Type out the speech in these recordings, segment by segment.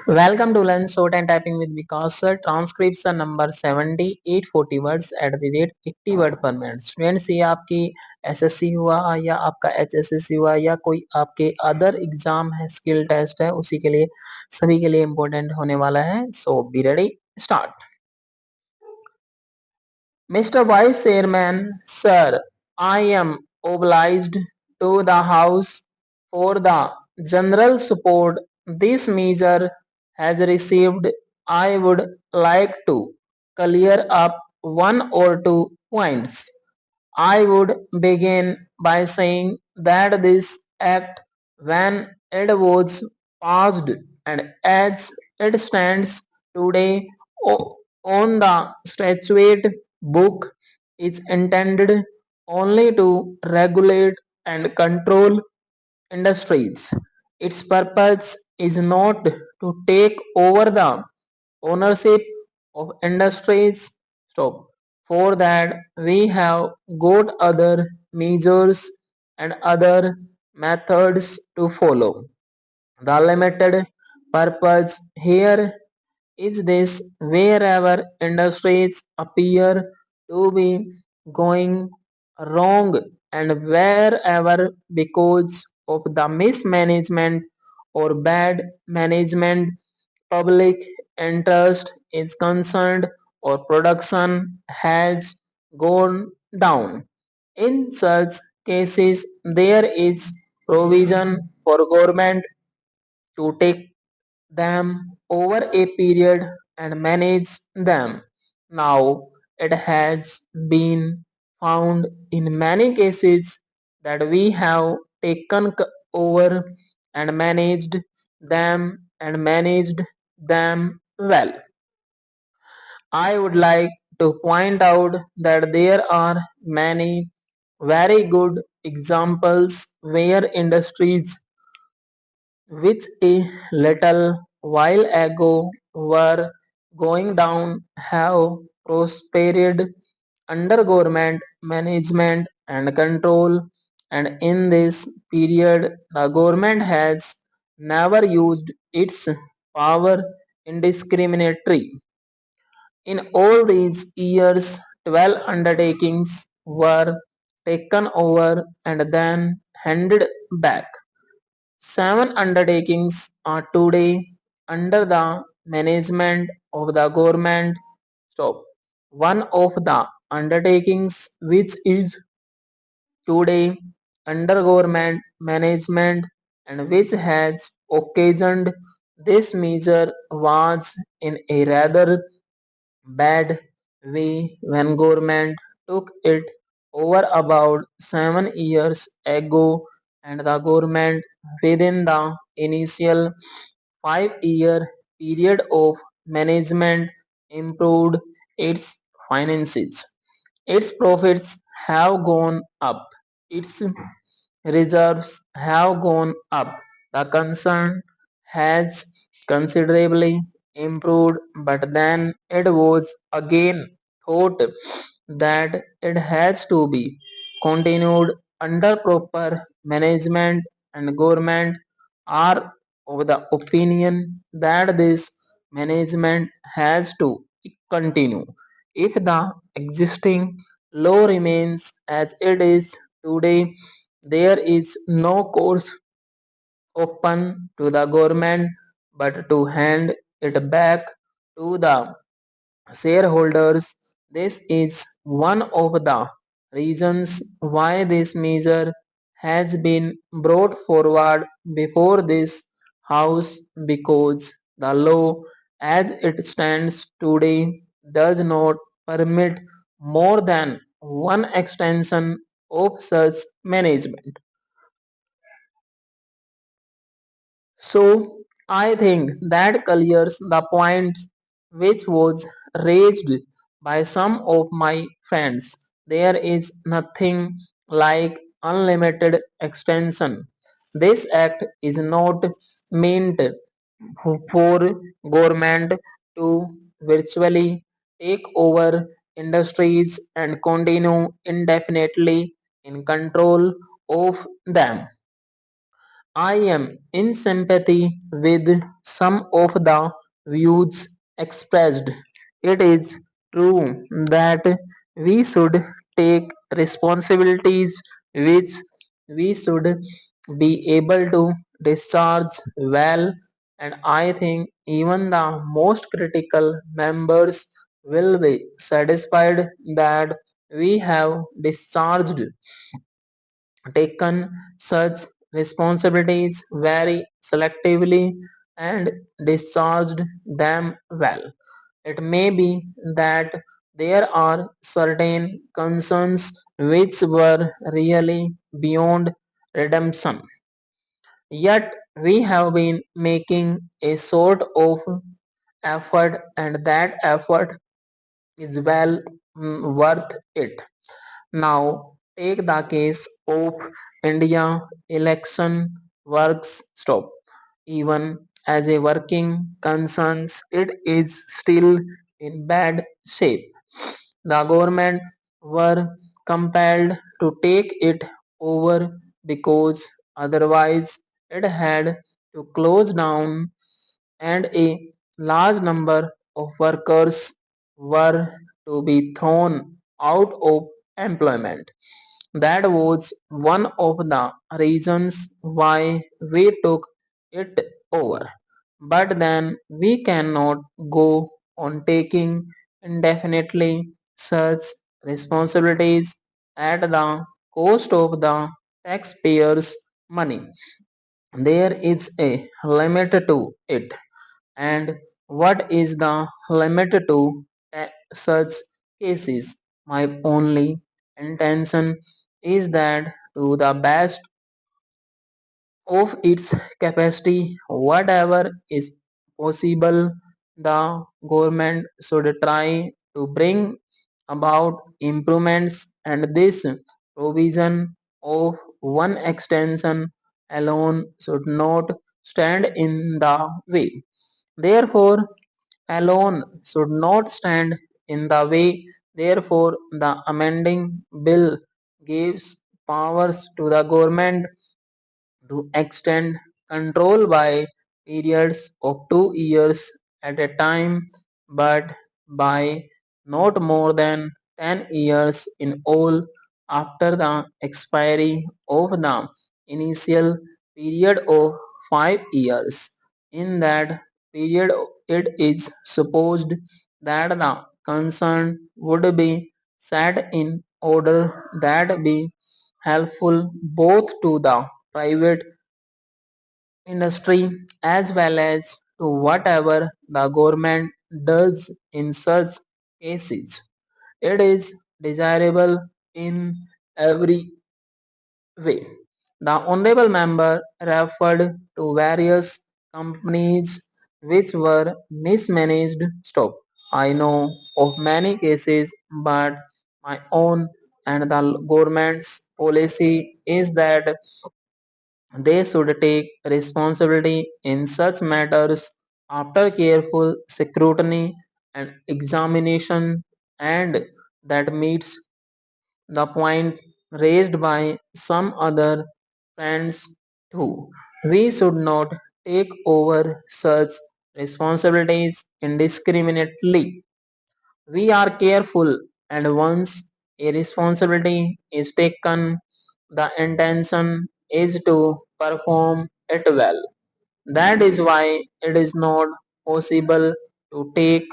Welcome to Learn Shorthand Typing with Vikas sir. Transcripts are number 70, 840 words at the rate 80 word per minute. Students ये आपकी SSC हुआ या आपका HSSC हुआ या कोई आपके अदर एग्जाम है, स्किल टेस्ट है, उसी के लिए सभी के लिए इम्पोर्टेंट होने वाला है. So be ready, start. Mr. Vice Chairman, sir, I am obliged to the House for the general support this measure has received. I would like to clear up one or two points. I would begin by saying that this act, when it was passed and as it stands today on the statute book, is intended only to regulate and control industries. Its purpose is not to take over the ownership of industries. Stop. For that, we have got other measures and other methods to follow. The limited purpose here is this: wherever industries appear to be going wrong and wherever because of the mismanagement or bad management public interest is concerned or production has gone down. In such cases, there is provision for government to take them over a period and manage them. Now, it has been found in many cases that we have taken over and managed them well. I would like to point out that there are many very good examples where industries which a little while ago were going down have prospered under government management and control, and in this period the government has never used its power indiscriminately. In all these years, 12 undertakings were taken over and then handed back. 7 undertakings are today under the management of the government. Stop. One of the undertakings which is today under government management and which has occasioned this measure was in a rather bad way when government took it over about 7 years ago, and the government within the initial 5 year period of management improved its finances. Its profits have gone up. Its reserves have gone up. The concern has considerably improved, but then it was again thought that it has to be continued under proper management, and government are of the opinion that this management has to continue. If the existing law remains as it is today, there is no course open to the government but to hand it back to the shareholders. This is one of the reasons why this measure has been brought forward before this House, because the law as it stands today does not permit more than one extension of such management. So I think that clears the points which was raised by some of my friends. There is nothing like unlimited extension. This act is not meant for government to virtually take over industries and continue indefinitely in control of them. I am in sympathy with some of the views expressed. It is true that we should take responsibilities which we should be able to discharge well, and I think even the most critical members will be satisfied that we have discharged taken such responsibilities very selectively and discharged them well. It may be that there are certain concerns which were really beyond redemption. Yet we have been making a sort of effort, and that effort is well worth it. Now, take the case of India election works stop. Even as a working concerns, it is still in bad shape. The government were compelled to take it over because otherwise it had to close down, and a large number of workers were to be thrown out of employment. That was one of the reasons why we took it over. But then we cannot go on taking indefinitely such responsibilities at the cost of the taxpayers' money. There is a limit to it. And what is the limit to such cases? My only intention is that to the best of its capacity, whatever is possible, the government should try to bring about improvements, and this provision of one extension alone should not stand in the way. Therefore, alone should not stand in the way. Therefore, the amending bill gives powers to the government to extend control by periods of 2 years at a time, but by not more than 10 years in all after the expiry of the initial period of 5 years. In that period, it is supposed that the concern would be set in order that be helpful both to the private industry as well as to whatever the government does in such cases. It is desirable in every way. The honorable member referred to various companies which were mismanaged. Stop. I know of many cases, but my own and the government's policy is that they should take responsibility in such matters after careful scrutiny and examination, and that meets the point raised by some other friends too. We should not take over such responsibilities indiscriminately. We are careful, and once a responsibility is taken, the intention is to perform it well. That is why it is not possible to take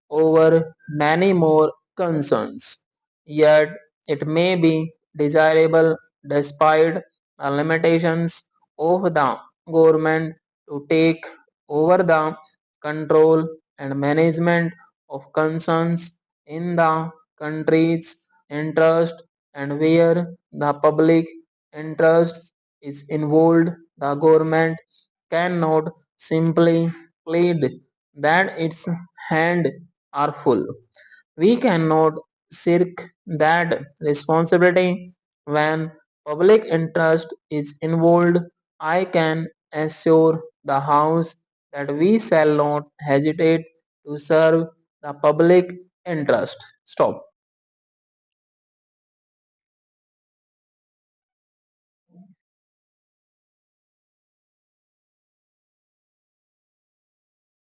over many more concerns. Yet it may be desirable, despite the limitations of the government, to take over the control and management of concerns in the country's interest, and where the public interest is involved, the government cannot simply plead that its hands are full. We cannot shirk that responsibility when public interest is involved. I can assure the House that we shall not hesitate to serve the public interest. Stop.